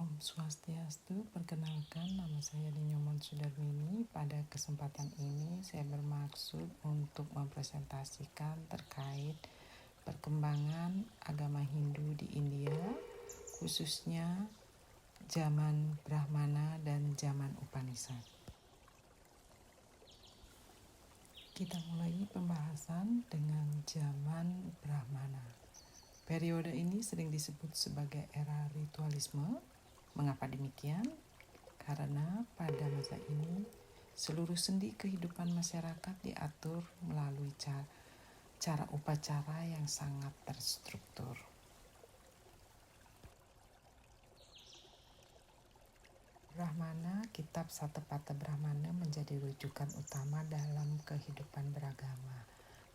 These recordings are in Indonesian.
Om Swastiastu, perkenalkan nama saya Dinyoman Sudarmini. Pada kesempatan ini saya bermaksud untuk mempresentasikan terkait perkembangan agama Hindu di India, khususnya zaman Brahmana dan zaman Upanishad. Kita mulai pembahasan dengan zaman Brahmana. Periode ini sering disebut sebagai era ritualisme. Mengapa demikian? Karena pada masa ini seluruh sendi kehidupan masyarakat diatur melalui cara upacara yang sangat terstruktur. Brahmana, kitab Satapatha Brahmana menjadi rujukan utama dalam kehidupan beragama.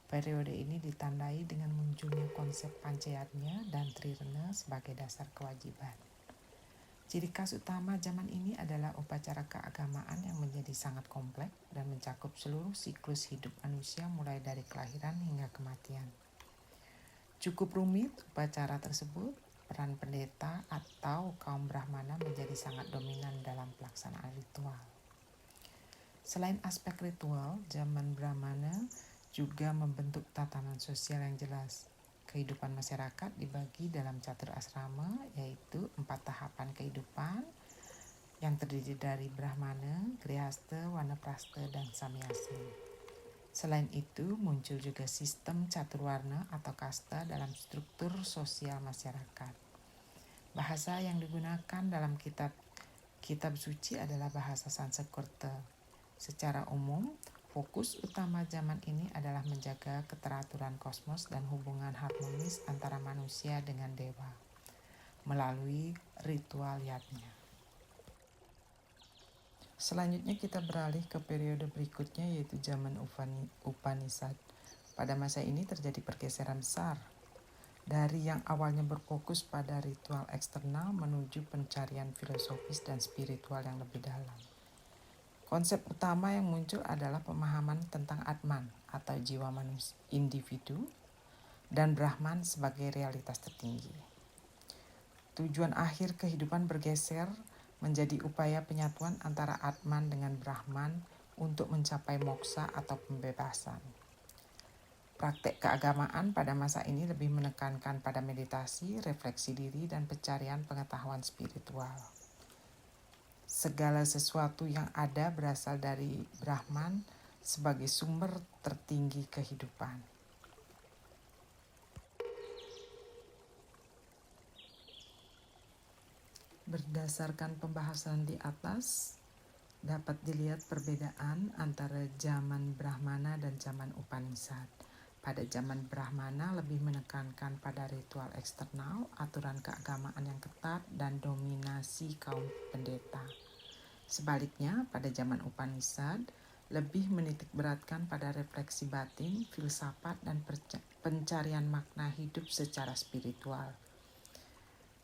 Periode ini ditandai dengan munculnya konsep Panchayatnya dan Trirana sebagai dasar kewajiban. Ciri khas utama zaman ini adalah upacara keagamaan yang menjadi sangat kompleks dan mencakup seluruh siklus hidup manusia mulai dari kelahiran hingga kematian. Cukup rumit upacara tersebut, peran pendeta atau kaum Brahmana menjadi sangat dominan dalam pelaksanaan ritual. Selain aspek ritual, zaman Brahmana juga membentuk tatanan sosial yang jelas. Kehidupan masyarakat dibagi dalam catur asrama, yaitu 4 tahapan kehidupan yang terdiri dari Brahmana, Grihastha, Vanaprastha, dan Samyasa. Selain itu, muncul juga sistem caturwarna atau kasta dalam struktur sosial masyarakat. Bahasa yang digunakan dalam kitab suci adalah bahasa Sanskerta. Secara umum, fokus utama zaman ini adalah menjaga keteraturan kosmos dan hubungan harmonis antara manusia dengan dewa melalui ritual yatnya. Selanjutnya kita beralih ke periode berikutnya, yaitu zaman Upanishad. Pada masa ini terjadi pergeseran besar dari yang awalnya berfokus pada ritual eksternal menuju pencarian filosofis dan spiritual yang lebih dalam. Konsep utama yang muncul adalah pemahaman tentang Atman atau jiwa manusia, individu, dan Brahman sebagai realitas tertinggi. Tujuan akhir kehidupan bergeser menjadi upaya penyatuan antara Atman dengan Brahman untuk mencapai moksa atau pembebasan. Praktek keagamaan pada masa ini lebih menekankan pada meditasi, refleksi diri, dan pencarian pengetahuan spiritual. Segala sesuatu yang ada berasal dari Brahman sebagai sumber tertinggi kehidupan. Berdasarkan pembahasan di atas, dapat dilihat perbedaan antara zaman Brahmana dan zaman Upanishad. Pada zaman Brahmana lebih menekankan pada ritual eksternal, aturan keagamaan yang ketat, dan dominasi kaum pendeta. Sebaliknya, pada zaman Upanishad lebih menitik beratkan pada refleksi batin, filsafat, dan pencarian makna hidup secara spiritual.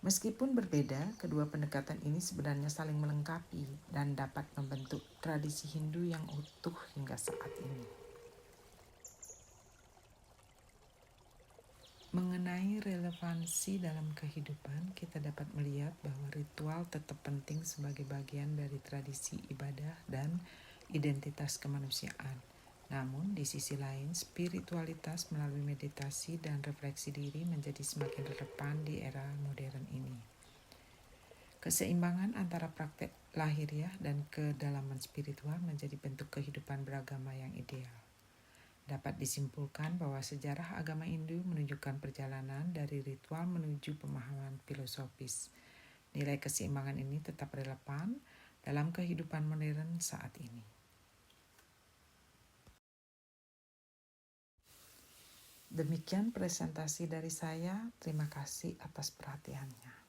Meskipun berbeda, kedua pendekatan ini sebenarnya saling melengkapi dan dapat membentuk tradisi Hindu yang utuh hingga saat ini. Mengenai relevansi dalam kehidupan, kita dapat melihat bahwa ritual tetap penting sebagai bagian dari tradisi ibadah dan identitas kemanusiaan. Namun, di sisi lain, spiritualitas melalui meditasi dan refleksi diri menjadi semakin relevan di era modern ini. Keseimbangan antara praktek lahiriah dan kedalaman spiritual menjadi bentuk kehidupan beragama yang ideal. Dapat disimpulkan bahwa sejarah agama Hindu menunjukkan perjalanan dari ritual menuju pemahaman filosofis. Nilai keseimbangan ini tetap relevan dalam kehidupan modern saat ini. Demikian presentasi dari saya. Terima kasih atas perhatiannya.